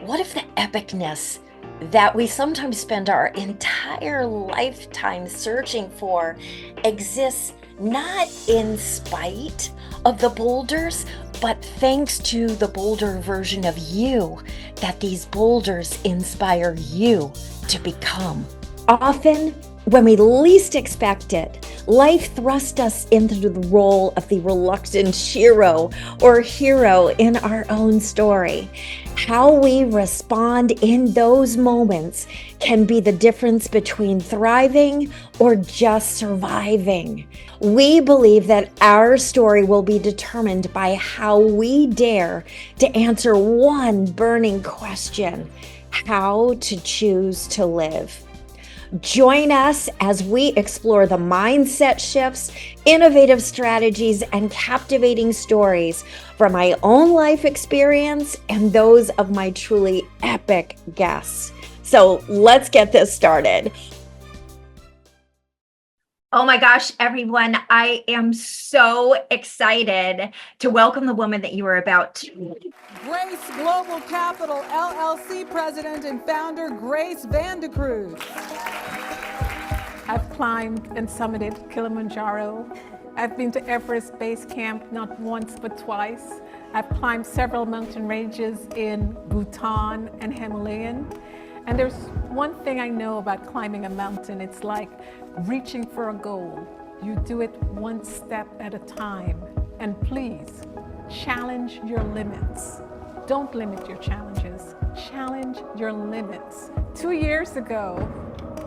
What if the epicness that we sometimes spend our entire lifetime searching for exists not in spite of the boulders, but thanks to the boulder version of you, that these boulders inspire you to become? Often, when we least expect it, life thrusts us into the role of the reluctant shiro or hero in our own story. How we respond in those moments can be the difference between thriving or just surviving. We believe that our story will be determined by how we dare to answer one burning question: how to choose to live. Join us as we explore the mindset shifts, innovative strategies, and captivating stories from my own life experience and those of my truly epic guests. So let's get this started. Oh my gosh, everyone, I am so excited to welcome the woman that you are about to meet. Grace Global Capital LLC President and Founder, Grace Vandecruze. I've climbed and summited Kilimanjaro. I've been to Everest Base Camp not once but twice. I've climbed several mountain ranges in Bhutan and Himalayan. And there's one thing I know about climbing a mountain. It's like reaching for a goal. You do it one step at a time. And please, challenge your limits. Don't limit your challenges. Challenge your limits. 2 years ago,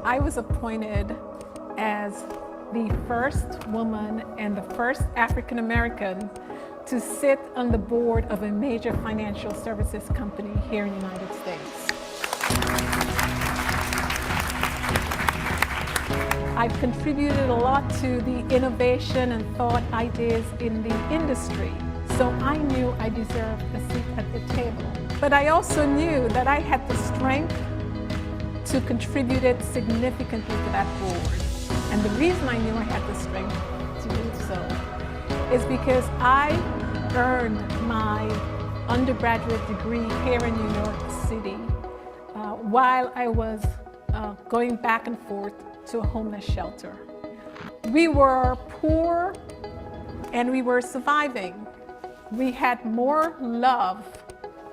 I was appointed as the first woman and the first African American to sit on the board of a major financial services company here in the United States. I've contributed a lot to the innovation and thought ideas in the industry, so I knew I deserved a seat at the table. But I also knew that I had the strength to contribute it significantly to that board. And the reason I knew I had the strength to do so is because I earned my undergraduate degree here in New York City while I was going back and forth to a homeless shelter. We were poor and we were surviving. We had more love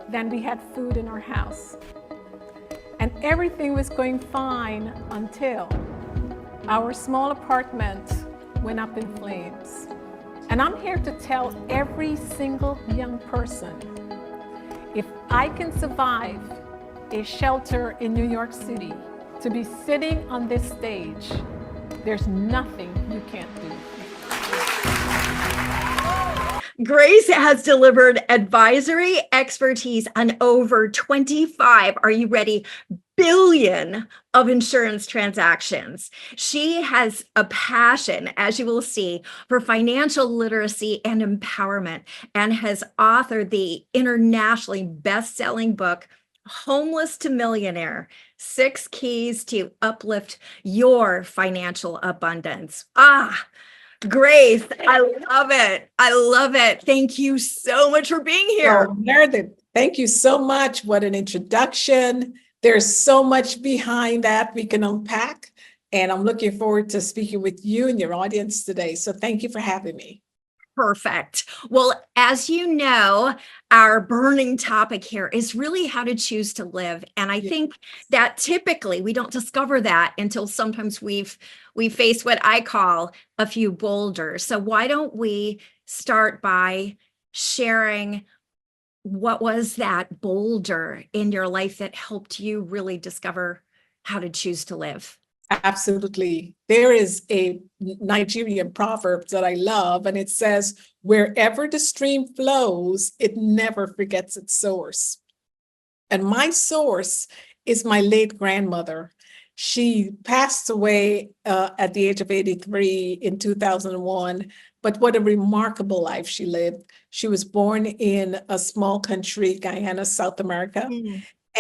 than we had food in our house. And everything was going fine until our small apartment went up in flames. And I'm here to tell every single young person, if I can survive a shelter in New York City, to be sitting on this stage, there's nothing you can't do. Grace has delivered advisory expertise on over 25, are you ready, billion of insurance transactions. She has a passion, as you will see, for financial literacy and empowerment, and has authored the internationally best-selling book, Homeless to Millionaire: 6 Keys to Uplift Your Financial Abundance. Grace, I love it. I love it. Thank you so much for being here. Oh, Meridith, thank you so much. What an introduction. There's so much behind that we can unpack. And I'm looking forward to speaking with you and your audience today. So thank you for having me. Perfect. Well, as you know, our burning topic here is really how to choose to live. And I think that typically we don't discover that until sometimes we face what I call a few boulders. So why don't we start by sharing what was that boulder in your life that helped you really discover how to choose to live? Absolutely. There is a Nigerian proverb that I love, and it says, wherever the stream flows, it never forgets its source. And my source is my late grandmother. She passed away at the age of 83 in 2001, but what a remarkable life she lived. She was born in a small country, Guyana, South America.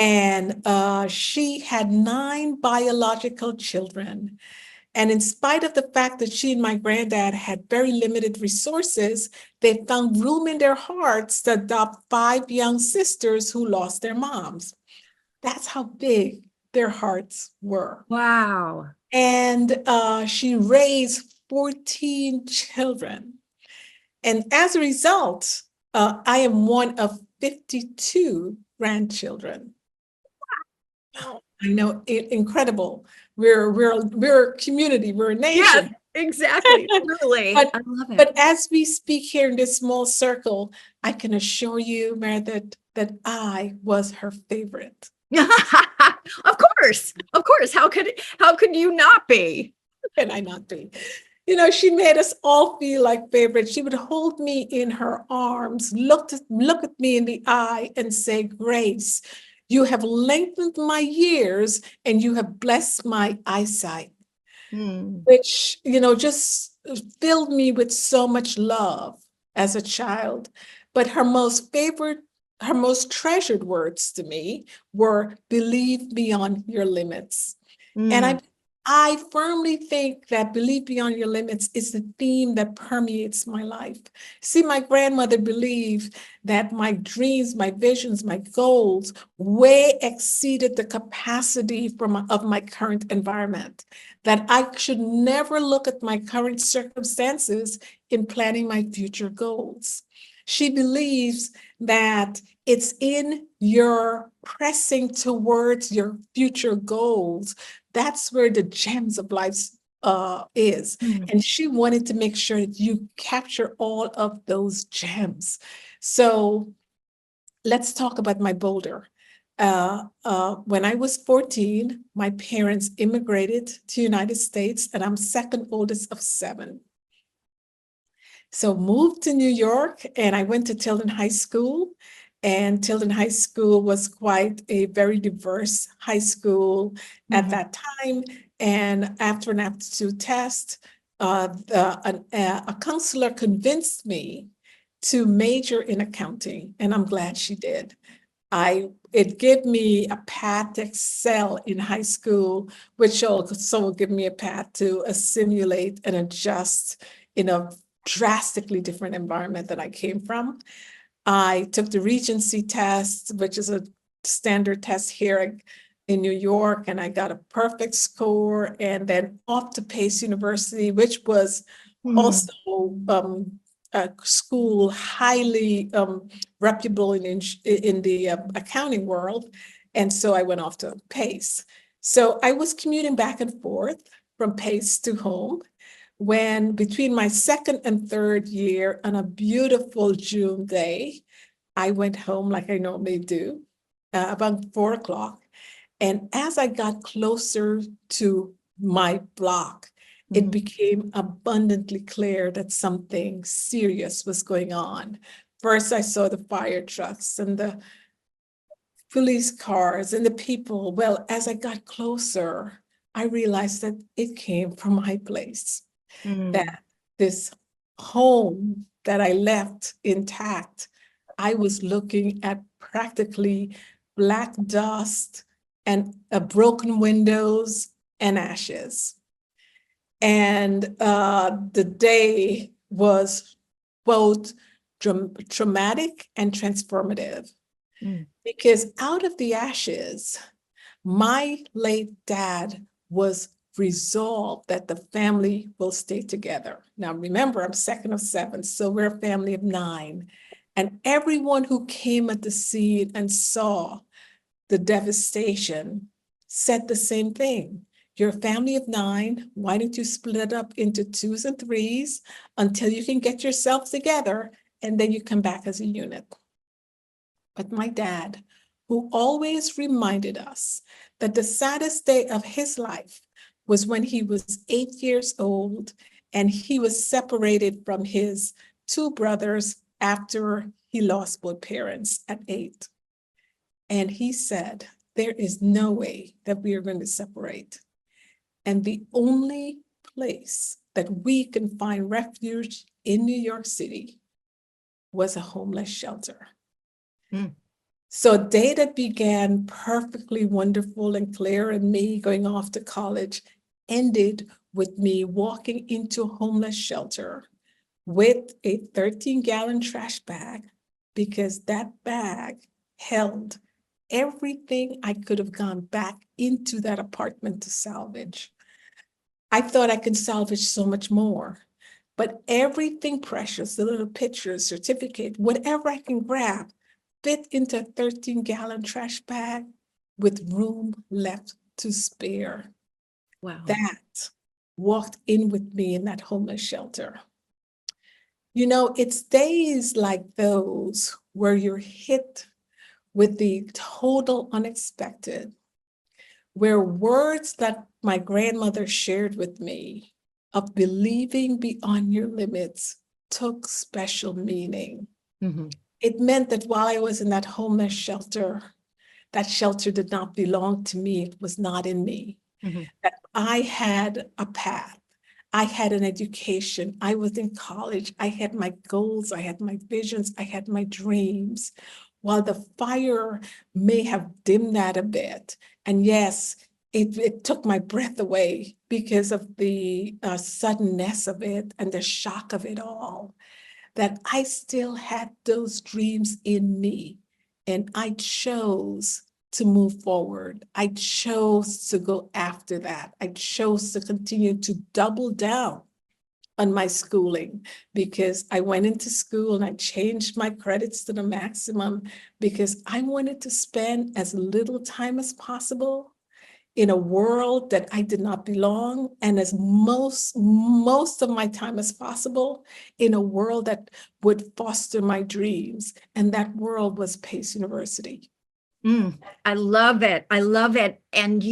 And she had 9 biological children. And in spite of the fact that she and my granddad had very limited resources, they found room in their hearts to adopt 5 young sisters who lost their moms. That's how big their hearts were. Wow. And she raised 14 children. And as a result, I am one of 52 grandchildren. Wow. I know, incredible. We're a community, we're a Yes, nation. exactly. Truly. But, I love it. but as we speak here in this small circle, I can assure you, Meredith, that I was her favorite. Of course. Of course. How could you not be? Can I not be? You know, she made us all feel like favorites. She would hold me in her arms, look at me in the eye and say, Grace, you have lengthened my years and you have blessed my eyesight, which, you know, just filled me with so much love as a child. But her most treasured words to me were, believe beyond your limits. And I firmly think that believe beyond your limits is the theme that permeates my life. See, my grandmother believed that my dreams, my visions, my goals way exceeded the capacity of my current environment, that I should never look at my current circumstances in planning my future goals. She believes that it's in your pressing towards your future goals. That's where the gems of life is. And she wanted to make sure that you capture all of those gems. So let's talk about my boulder. When I was 14, my parents immigrated to the United States, and I'm second oldest of 7. So moved to New York, and I went to Tilden High School. And Tilden High School was quite a very diverse high school at that time. And after an aptitude test, a counselor convinced me to major in accounting, and I'm glad she did. It gave me a path to excel in high school, which also will give me a path to assimilate and adjust in a drastically different environment that I came from. I took the Regency test, which is a standard test here in New York, and I got a perfect score, and then off to Pace University, which was also a school highly reputable in the accounting world. And so I went off to Pace. So I was commuting back and forth from Pace to home when between my second and third year on a beautiful June day, I went home like I normally do, about 4 o'clock. And as I got closer to my block, it became abundantly clear that something serious was going on. First, I saw the fire trucks and the police cars and the people. Well, as I got closer, I realized that it came from my place. That this home that I left intact, I was looking at practically black dust and broken windows and ashes. And the day was both traumatic and transformative, because out of the ashes, my late dad was resolved that the family will stay together. Now, remember, I'm second of 7, so we're a family of 9. And everyone who came at the scene and saw the devastation said the same thing. You're a family of 9. Why don't you split it up into 2s and 3s until you can get yourself together, and then you come back as a unit. But my dad, who always reminded us that the saddest day of his life was when he was 8 years old and he was separated from his 2 brothers after he lost both parents at 8. And he said, there is no way that we are going to separate. And the only place that we can find refuge in New York City was a homeless shelter. So a day that began perfectly wonderful and clear and me going off to college ended with me walking into a homeless shelter with a 13-gallon trash bag, because that bag held everything I could have gone back into that apartment to salvage. I thought I could salvage so much more, but everything precious, the little pictures, certificate, whatever I can grab, fit into a 13-gallon trash bag with room left to spare. Wow. That walked in with me in that homeless shelter. You know, it's days like those where you're hit with the total unexpected, where words that my grandmother shared with me of believing beyond your limits took special meaning. Mhm. It meant that while I was in that homeless shelter, that shelter did not belong to me. It was not in me. Mhm. That I had a path. I had an education. I was in college. I had my goals. I had my visions. I had my dreams. While the fire may have dimmed that a bit, and yes, it took my breath away because of the suddenness of it and the shock of it all, that I still had those dreams in me. And I chose to move forward. I chose to go after that. I chose to continue to double down on my schooling, because I went into school and I changed my credits to the maximum because I wanted to spend as little time as possible in a world that I did not belong, and as most of my time as possible in a world that would foster my dreams. And that world was Pace University. I love it. I love it. And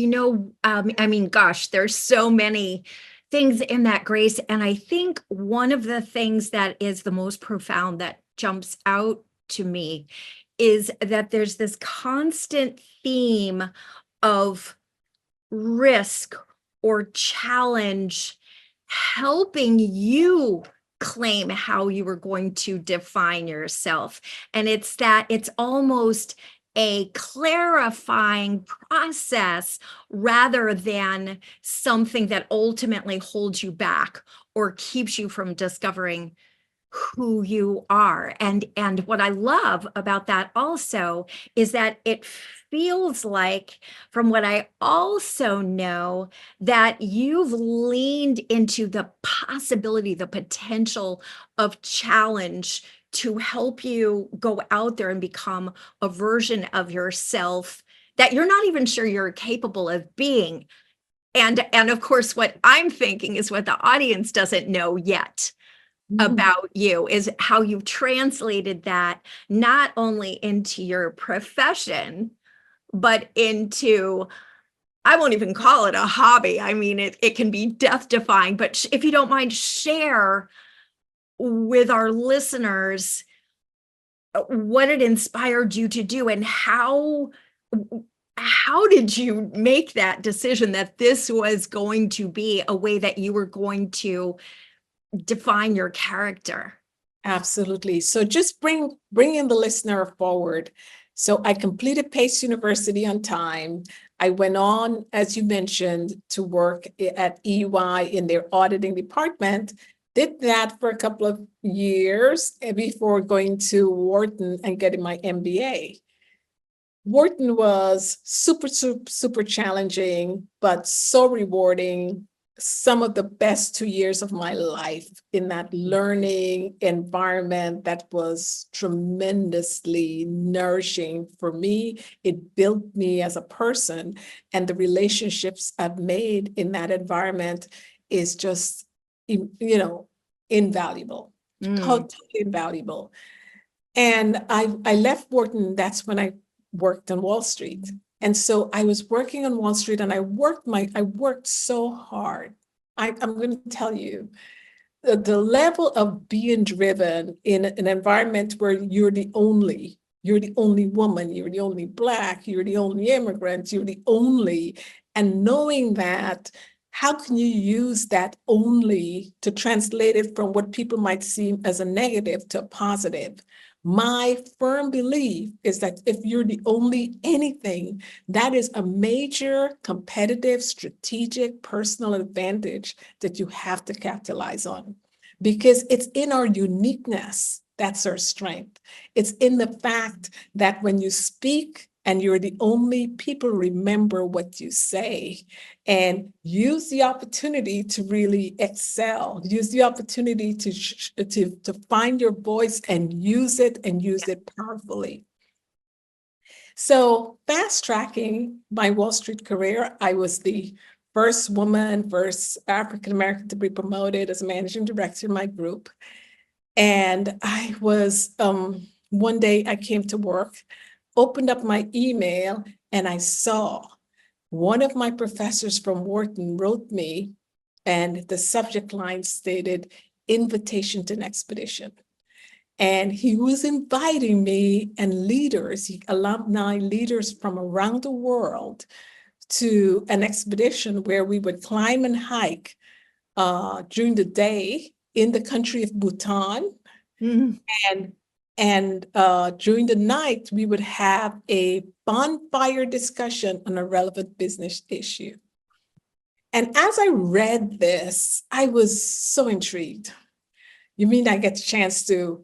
I mean, gosh, there's so many things in that, Grace. And I think one of the things that is the most profound that jumps out to me is that there's this constant theme of risk or challenge helping you claim how you were going to define yourself. And it's almost a clarifying process rather than something that ultimately holds you back or keeps you from discovering who you are. And what I love about that also is that it feels like, from what I also know, that you've leaned into the possibility, the potential of challenge to help you go out there and become a version of yourself that you're not even sure you're capable of being. And of course, what I'm thinking is what the audience doesn't know yet about you is how you've translated that not only into your profession, but into, I won't even call it a hobby. I mean, it can be death defying, but if you don't mind, share with our listeners what it inspired you to do and how did you make that decision that this was going to be a way that you were going to define your character? Absolutely. So just bringing the listener forward. So I completed Pace University on time. I went on, as you mentioned, to work at EY in their auditing department. Did that for a couple of years before going to Wharton and getting my MBA. Wharton was super challenging, but so rewarding. Some of the best 2 years of my life in that learning environment that was tremendously nourishing for me. It built me as a person, and the relationships I've made in that environment is just, invaluable, totally invaluable. And I left Wharton. That's when I worked on Wall Street. And so I was working on Wall Street, and I worked so hard. I'm going to tell you, the level of being driven in an environment where you're the only woman, you're the only Black, you're the only immigrant, you're the only, and knowing that, how can you use that only to translate it from what people might see as a negative to a positive? My firm belief is that if you're the only anything, that is a major competitive, strategic, personal advantage that you have to capitalize on, because it's in our uniqueness. That's our strength. It's in the fact that when you speak and you're the only, people remember what you say, and use the opportunity to really excel, use the opportunity to find your voice and use it powerfully. So fast tracking my Wall Street career, I was the first woman, first African-American to be promoted as managing director in my group. And I was, one day I came to work, opened up my email, and I saw one of my professors from Wharton wrote me, and the subject line stated, "Invitation to an Expedition." And he was inviting me and leaders, alumni leaders from around the world, to an expedition where we would climb and hike during the day in the country of Bhutan. Mm. And during the night, we would have a bonfire discussion on a relevant business issue. And as I read this, I was so intrigued. You mean I get the chance to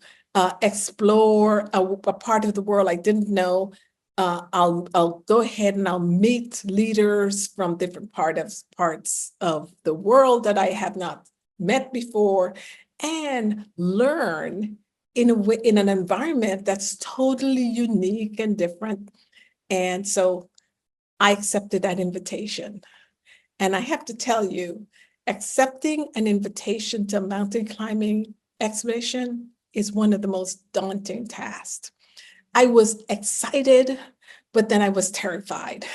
explore a part of the world I didn't know? I'll go ahead and I'll meet leaders from different parts of the world that I have not met before, and learn in an environment that's totally unique and different. And so I accepted that invitation. And I have to tell you, accepting an invitation to a mountain climbing expedition is one of the most daunting tasks. I was excited, but then I was terrified.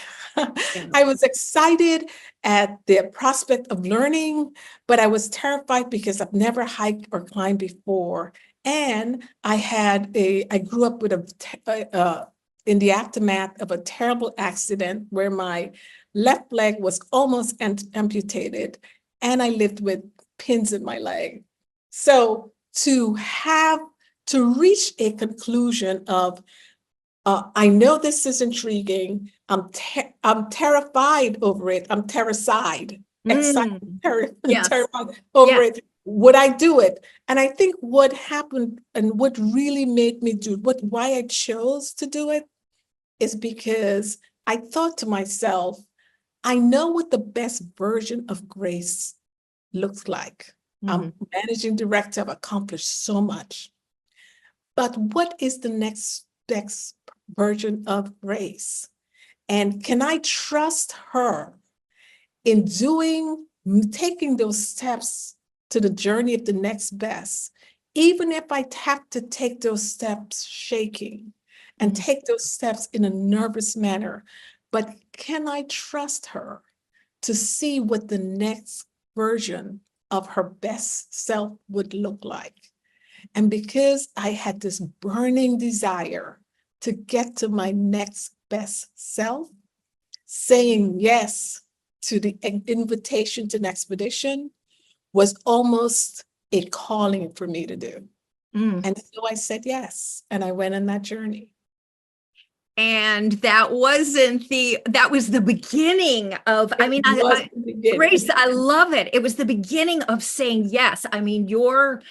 I was excited at the prospect of learning, but I was terrified because I've never hiked or climbed before. And I grew up with in the aftermath of a terrible accident where my left leg was almost amputated, and I lived with pins in my leg. So to reach a conclusion of, I know this is intriguing. I'm terrified over it. I'm terrified, excited, Yes. terrified over Yes. it. Would I do it? And I think what happened and what really made me why I chose to do it is because I thought to myself, I know what the best version of Grace looks like. I'm managing director, I've accomplished so much. But what is the next version of Grace? And can I trust her in taking those steps to the journey of the next best, even if I have to take those steps shaking and take those steps in a nervous manner? But can I trust her to see what the next version of her best self would look like? And because I had this burning desire to get to my next best self, saying yes to the invitation to an expedition was almost a calling for me to do. And so I said yes, and I went on that journey. And that was the beginning of, Grace, I love it. It was the beginning of saying yes. I mean, your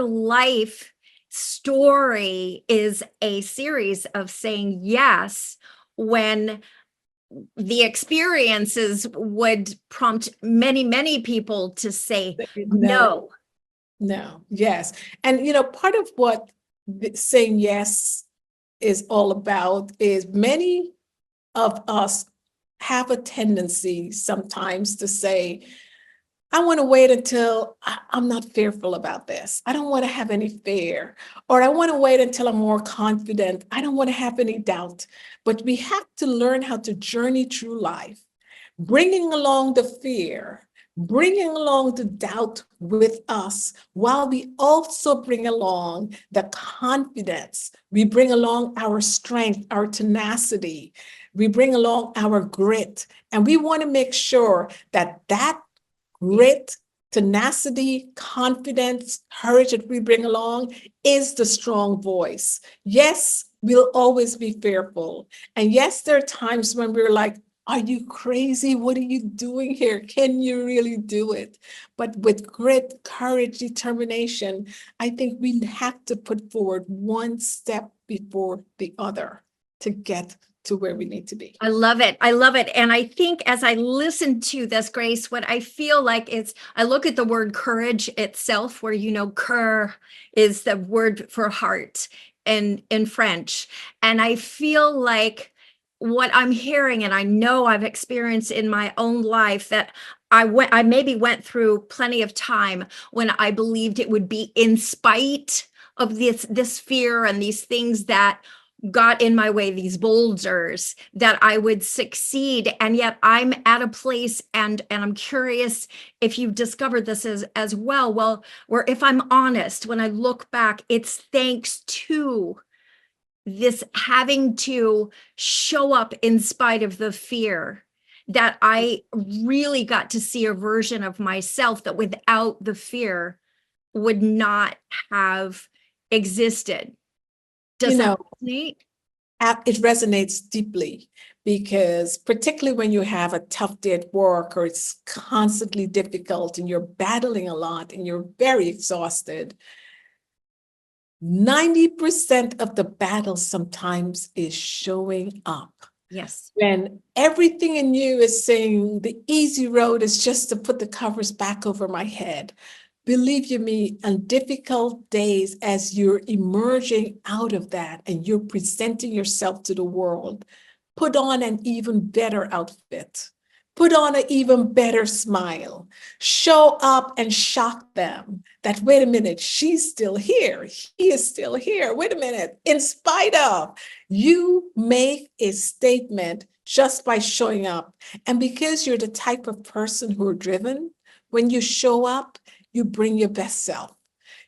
life story is a series of saying yes when the experiences would prompt many, many people to say no. No, yes. And, part of what saying yes is all about is many of us have a tendency sometimes to say, I want to wait until I'm not fearful about this. I don't want to have any fear, or I want to wait until I'm more confident. I don't want to have any doubt. But we have to learn how to journey through life, bringing along the fear, bringing along the doubt with us, while we also bring along the confidence. We bring along our strength, our tenacity. We bring along our grit. And we want to make sure that grit Tenacity, confidence, courage that we bring along is the strong voice. Yes, we'll always be fearful. And yes, there are times when we're like, are you crazy? What are you doing here? Can you really do it? But with grit, courage, determination, I think we have to put forward one step before the other to get to where we need to be. I love it. I love it. And I think as I listen to this, Grace, what I feel like is I look at the word courage itself, where, cœur is the word for heart in French. And I feel like what I'm hearing, and I know I've experienced in my own life, that I maybe went through plenty of time when I believed it would be in spite of this fear and these things that got in my way, these boulders, that I would succeed. And yet I'm at a place, and I'm curious if you've discovered this as well, where if I'm honest, when I look back, it's thanks to this having to show up in spite of the fear, that I really got to see a version of myself that without the fear would not have existed. Does that resonate? It resonates deeply, because particularly when you have a tough day at work, or it's constantly difficult and you're battling a lot and you're very exhausted, 90% of the battle sometimes is showing up. Yes. When everything in you is saying the easy road is just to put the covers back over my head. Believe you me, on difficult days, as you're emerging out of that and you're presenting yourself to the world, put on an even better outfit. Put on an even better smile. Show up and shock them that, wait a minute, she's still here. He is still here. Wait a minute. In spite of, you make a statement just by showing up. And because you're the type of person who are driven, when you show up, you bring your best self.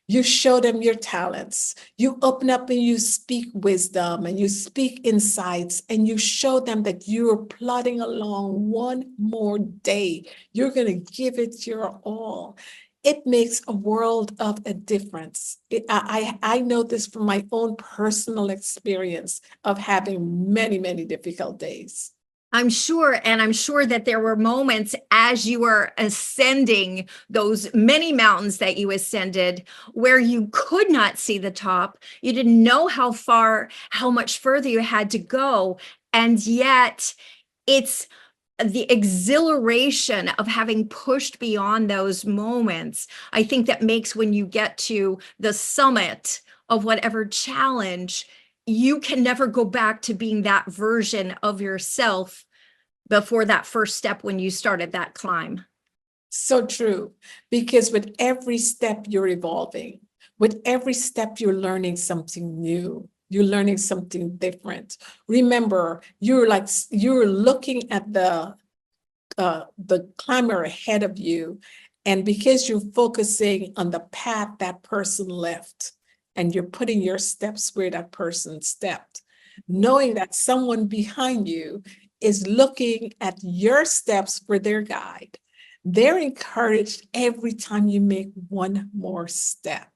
You show them your talents. You open up and you speak wisdom and you speak insights, and you show them that you're plodding along one more day. You're going to give it your all. It makes a world of a difference. I know this from my own personal experience of having many, many difficult days. I'm sure. And I'm sure that there were moments as you were ascending those many mountains that you ascended, where you could not see the top. You didn't know how much further you had to go. And yet it's the exhilaration of having pushed beyond those moments, I think, that makes, when you get to the summit of whatever challenge, you can never go back to being that version of yourself before that first step when you started that climb. So true, because with every step you're evolving, with every step you're learning something new, you're learning something different. Remember, you're looking at the climber ahead of you, and because you're focusing on the path that person left, and you're putting your steps where that person stepped, knowing that someone behind you is looking at your steps for their guide. They're encouraged every time you make one more step.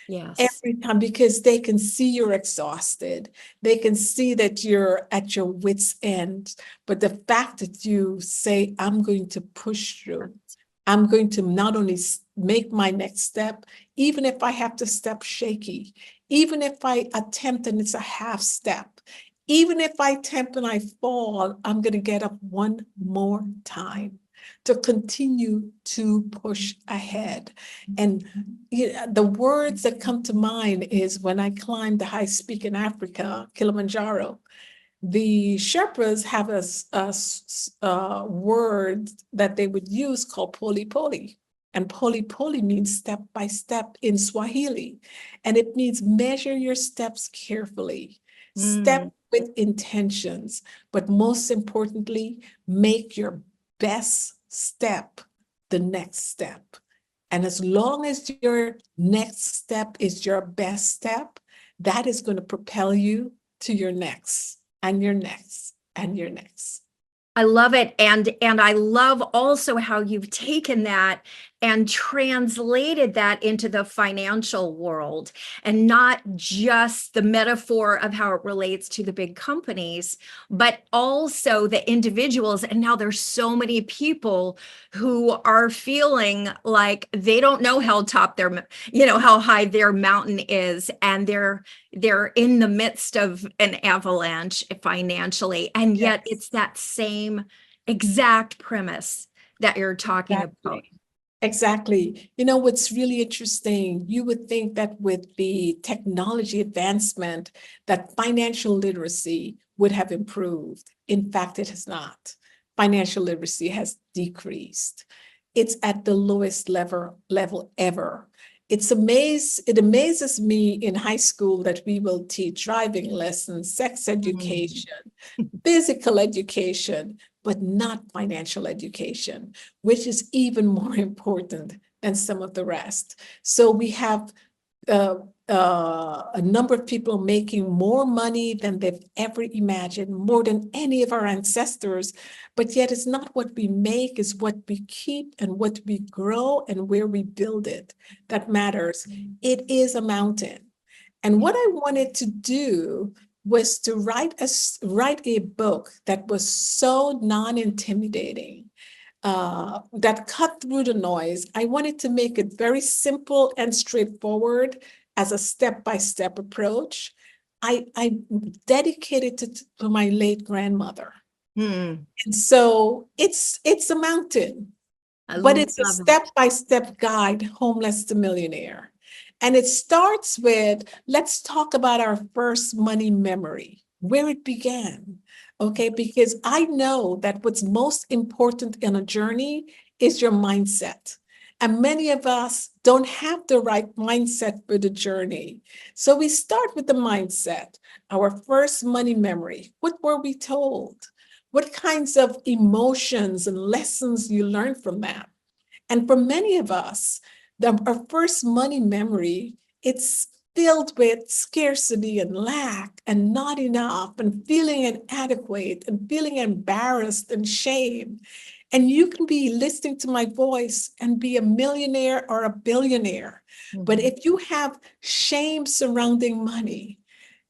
Yes. Every time, because they can see you're exhausted. They can see that you're at your wit's end. But the fact that you say, I'm going to push through, I'm going to not only make my next step, even if I have to step shaky, even if I attempt and it's a half step, even if I attempt and I fall, I'm going to get up one more time to continue to push ahead. And the words that come to mind is when I climbed the highest peak in Africa, Kilimanjaro. The Sherpas have a word that they would use called poli poli. And poli poli means step by step in Swahili. And it means measure your steps carefully, step with intentions, but most importantly, make your best step the next step. And as long as your next step is your best step, that is going to propel you to your next and your next and your next. I love it. And I love also how you've taken that and translated that into the financial world, and not just the metaphor of how it relates to the big companies, but also the individuals. And now there's so many people who are feeling like they don't know how top their, how high their mountain is, and they're in the midst of an avalanche financially. And yet Yes. it's that same exact premise that you're talking about. Exactly. Exactly. You know, what's really interesting, you would think that with the technology advancement, that financial literacy would have improved. In fact, it has not. Financial literacy has decreased. It's at the lowest level ever. It amazes me in high school that we will teach driving lessons, sex education, physical education, but not financial education, which is even more important than some of the rest. So we have uh, a number of people making more money than they've ever imagined, more than any of our ancestors. But yet it's not what we make, it's what we keep and what we grow and where we build it that matters. It is a mountain. And what I wanted to do was to write a book that was so non-intimidating, that cut through the noise. I wanted to make it very simple and straightforward as a step-by-step approach. I dedicated it to my late grandmother. Hmm. And so it's a mountain, but it's a love it. step-by-step guide, homeless to millionaire. And it starts with, let's talk about our first money memory, where it began. Okay, because I know that what's most important in a journey is your mindset. And many of us don't have the right mindset for the journey. So we start with the mindset, our first money memory. What were we told? What kinds of emotions and lessons you learned from that? And for many of us, our first money memory, it's filled with scarcity and lack and not enough and feeling inadequate and feeling embarrassed and shame. And you can be listening to my voice and be a millionaire or a billionaire. But if you have shame surrounding money,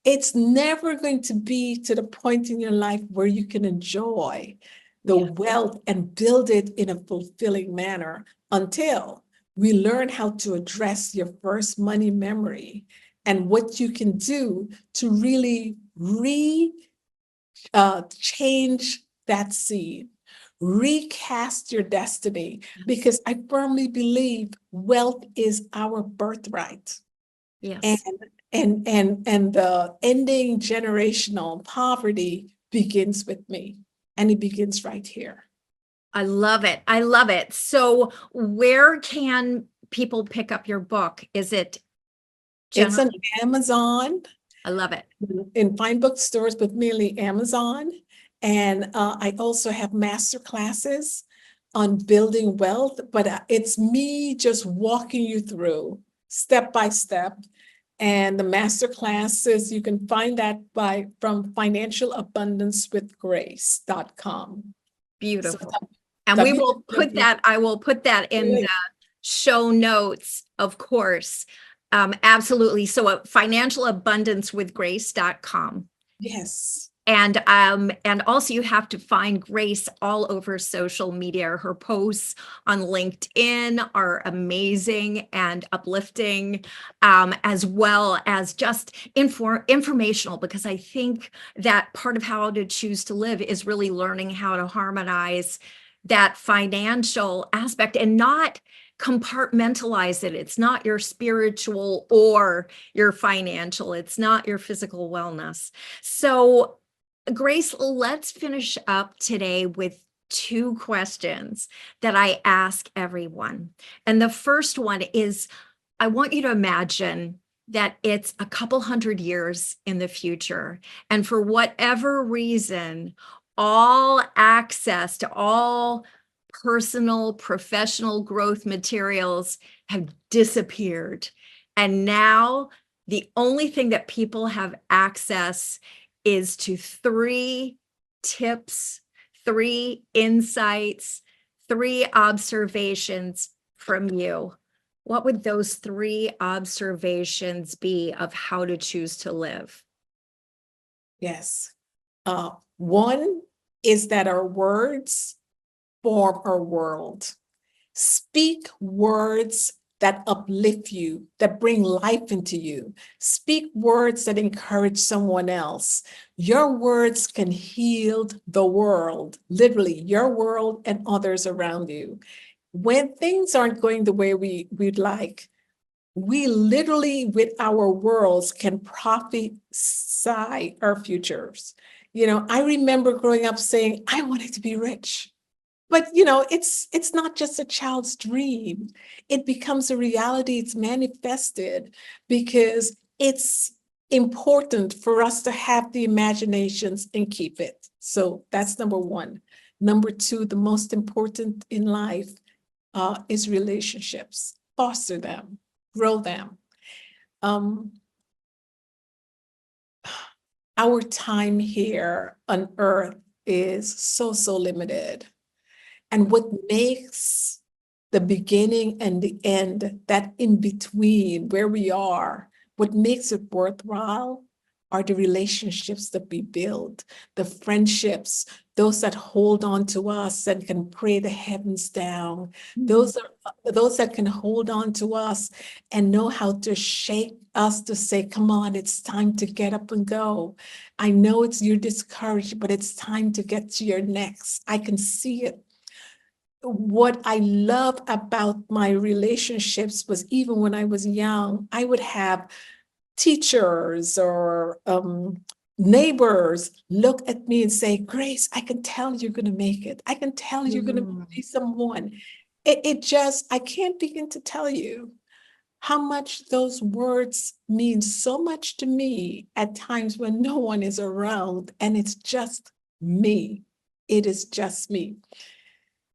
it's never going to be to the point in your life where you can enjoy the wealth and build it in a fulfilling manner until we learn how to address your first money memory and what you can do to really change that seed, recast your destiny, because I firmly believe wealth is our birthright. Yes. And the ending generational poverty begins with me, and it begins right here. I love it. I love it. So where can people pick up your book? Is it It's on generally? Amazon, I love it. in fine bookstores, but mainly Amazon. And I also have master classes on building wealth, but it's me just walking you through step by step. And the master classes, you can find that from financialabundancewithgrace.com. Beautiful. So And we will put that, I will put that in Really? the show notes, of course. Absolutely. So financialabundancewithgrace.com. Yes. And also you have to find Grace all over social media. Her posts on LinkedIn are amazing and uplifting, as well as just informational, because I think that part of how to choose to live is really learning how to harmonize that financial aspect and not compartmentalize it. It's not your spiritual or your financial. It's not your physical wellness. So Grace, let's finish up today with two questions that I ask everyone. And the first one is, I want you to imagine that it's a couple hundred years in the future, and for whatever reason, all access to all personal, professional growth materials have disappeared. And now the only thing that people have access is to 3 tips, 3 insights, 3 observations from you, what would those 3 observations be of how to choose to live? Yes. One is that our words form our world. Speak words that uplift you, that bring life into you. Speak words that encourage someone else. Your words can heal the world, literally, your world and others around you. When things aren't going the way we'd like, we literally, with our worlds, can prophesy our futures. I remember growing up saying, I wanted to be rich. But it's not just a child's dream. It becomes a reality. It's manifested because it's important for us to have the imaginations and keep it. So that's number one. Number two, the most important in life is relationships. Foster them, grow them. Our time here on earth is so limited. And what makes the beginning and the end, that in between where we are, what makes it worthwhile are the relationships that we build, the friendships, those that hold on to us and can pray the heavens down, those that can hold on to us and know how to shake us to say, come on, it's time to get up and go. I know you're discouraged, but it's time to get to your next. I can see it. What I love about my relationships was even when I was young, I would have teachers or neighbors look at me and say, Grace, I can tell you're going to make it. I can tell you're going to be someone. I can't begin to tell you how much those words mean so much to me at times when no one is around and it's just me. It is just me.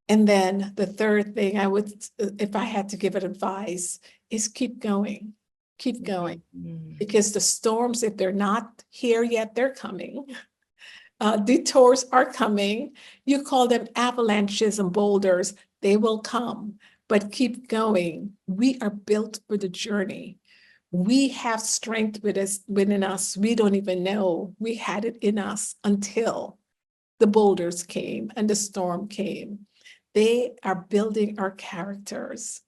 And then the third thing I would, if I had to give it advice, is keep going, because the storms, if they're not here yet, they're coming. Detours are coming. You call them avalanches and boulders, they will come, but keep going. We are built for the journey. We have strength within us. We don't even know we had it in us until the boulders came and the storm came. They are building our characters.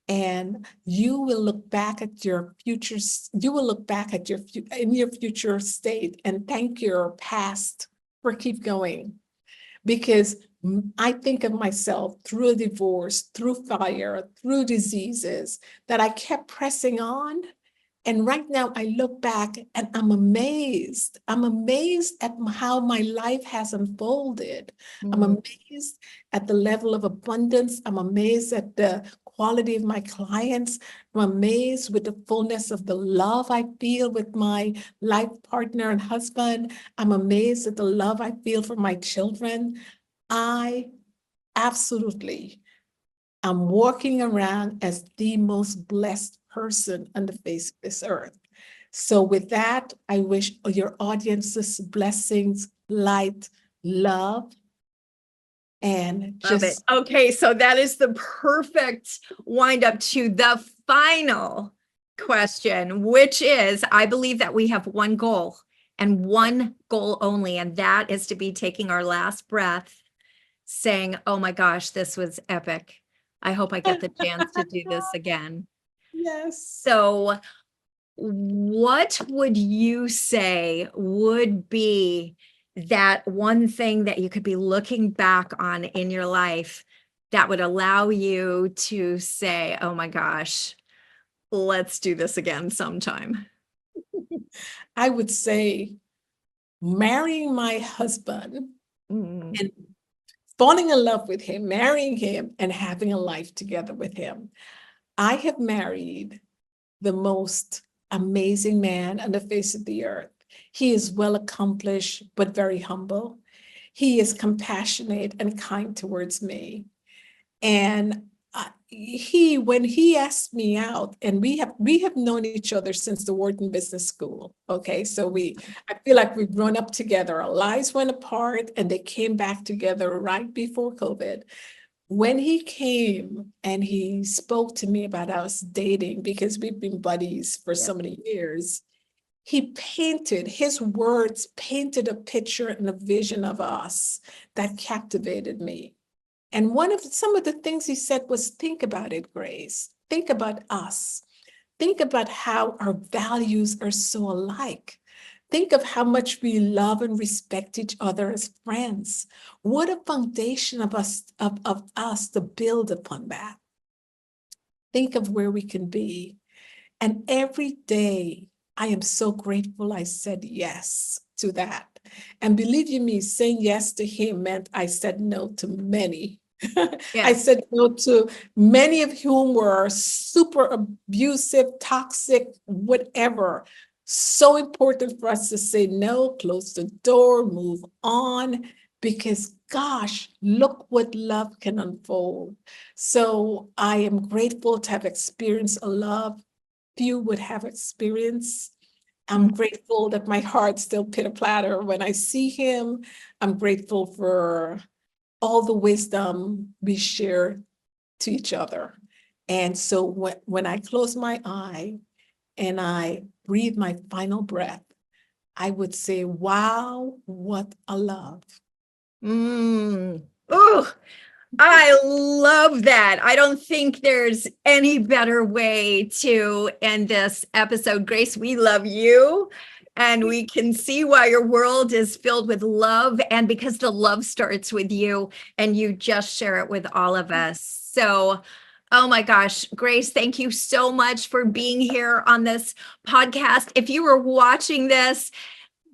And you will look back at your futures, you will look back at your future state and thank your past for keep going. Because I think of myself through a divorce, through fire, through diseases, that I kept pressing on. And right now I look back and I'm amazed. I'm amazed at how my life has unfolded. I'm amazed at the level of abundance. I'm amazed at the quality of my clients. I'm amazed with the fullness of the love I feel with my life partner and husband. I'm amazed at the love I feel for my children. I absolutely am walking around as the most blessed person on the face of this earth. So with that, I wish your audiences blessings, light, love, and Love it. Okay, so that is the perfect wind up to the final question, which is, I believe that we have one goal and one goal only, and that is to be taking our last breath, saying, oh my gosh, this was epic. I hope I get the chance to do this again. Yes. So what would you say would be that one thing that you could be looking back on in your life that would allow you to say, oh my gosh, let's do this again sometime? I would say marrying my husband and falling in love with him, marrying him and having a life together with him. I have married the most amazing man on the face of the earth. He is well accomplished, but very humble. He is compassionate and kind towards me. And when he asked me out, and we have known each other since the Wharton Business School. Okay, so I feel like we've grown up together. Our lives went apart, and they came back together right before COVID. when he came and he spoke to me about us dating, because we've been buddies for so many years, his words painted a picture and a vision of us that captivated me. And some of the things he said was, think about it, Grace. Think about us. Think about how our values are so alike. Think of how much we love and respect each other as friends. What a foundation of us to build upon that. Think of where we can be. And every day, I am so grateful I said yes to that. And believe you me, saying yes to him meant I said no to many. I said no to many of whom were super abusive, toxic, whatever. So important for us to say no, close the door, move on, because gosh, look what love can unfold. So I am grateful to have experienced a love few would have experienced. I'm grateful that my heart still pitter-patter when I see him. I'm grateful for all the wisdom we share to each other. And so when I close my eye and I breathe my final breath, I would say, wow, what a love. Oh, I love that. I don't think there's any better way to end this episode. Grace, we love you. And we can see why your world is filled with love. And because the love starts with you and you just share it with all of us. So, oh my gosh, Grace, thank you so much for being here on this podcast. If you were watching this,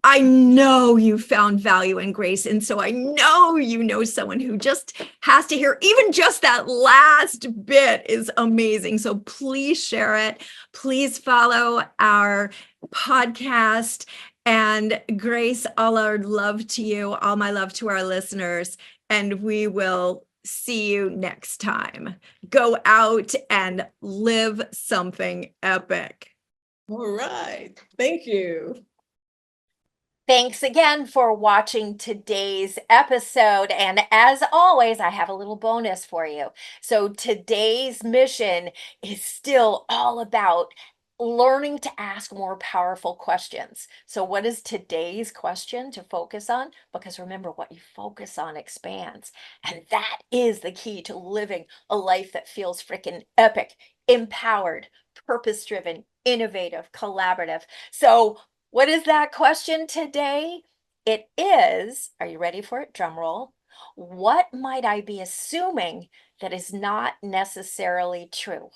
I know you found value in Grace. And so I know you know someone who just has to hear even just that last bit is amazing. So please share it. Please follow our podcast. And Grace, all our love to you, all my love to our listeners. And we will see you next time. Go out and live something epic. All right. Thank you. Thanks again for watching today's episode. And as always, I have a little bonus for you. So today's mission is still all about learning to ask more powerful questions. So what is today's question to focus on? Because remember, what you focus on expands. And that is the key to living a life that feels freaking epic, empowered, purpose-driven, innovative, collaborative. So what is that question today? It is, are you ready for it? Drum roll. What might I be assuming that is not necessarily true?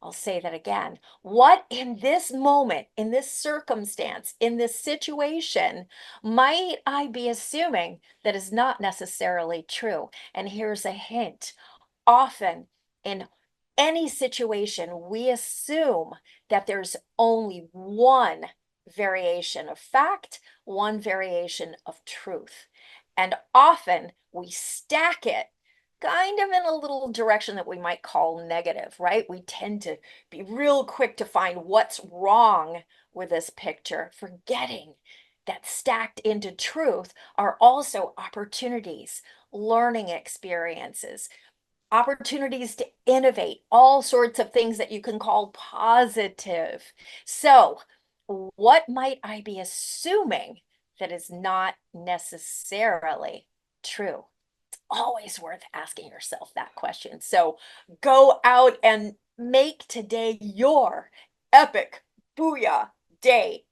I'll say that again. What in this moment, in this circumstance, in this situation, might I be assuming that is not necessarily true? And here's a hint. Often in any situation, we assume that there's only one variation of fact, one variation of truth. And often we stack it kind of in a little direction that we might call negative, right? We tend to be real quick to find what's wrong with this picture, forgetting that stacked into truth are also opportunities, learning experiences, opportunities to innovate, all sorts of things that you can call positive. So, what might I be assuming that is not necessarily true? It's always worth asking yourself that question. So, go out and make today your epic booyah day.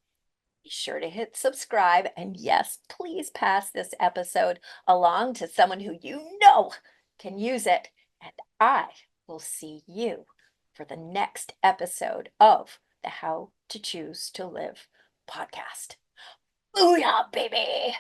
Be sure to hit subscribe. And yes, please pass this episode along to someone who you know can use it. And I will see you for the next episode of the How to Choose to Live podcast. Booyah, baby!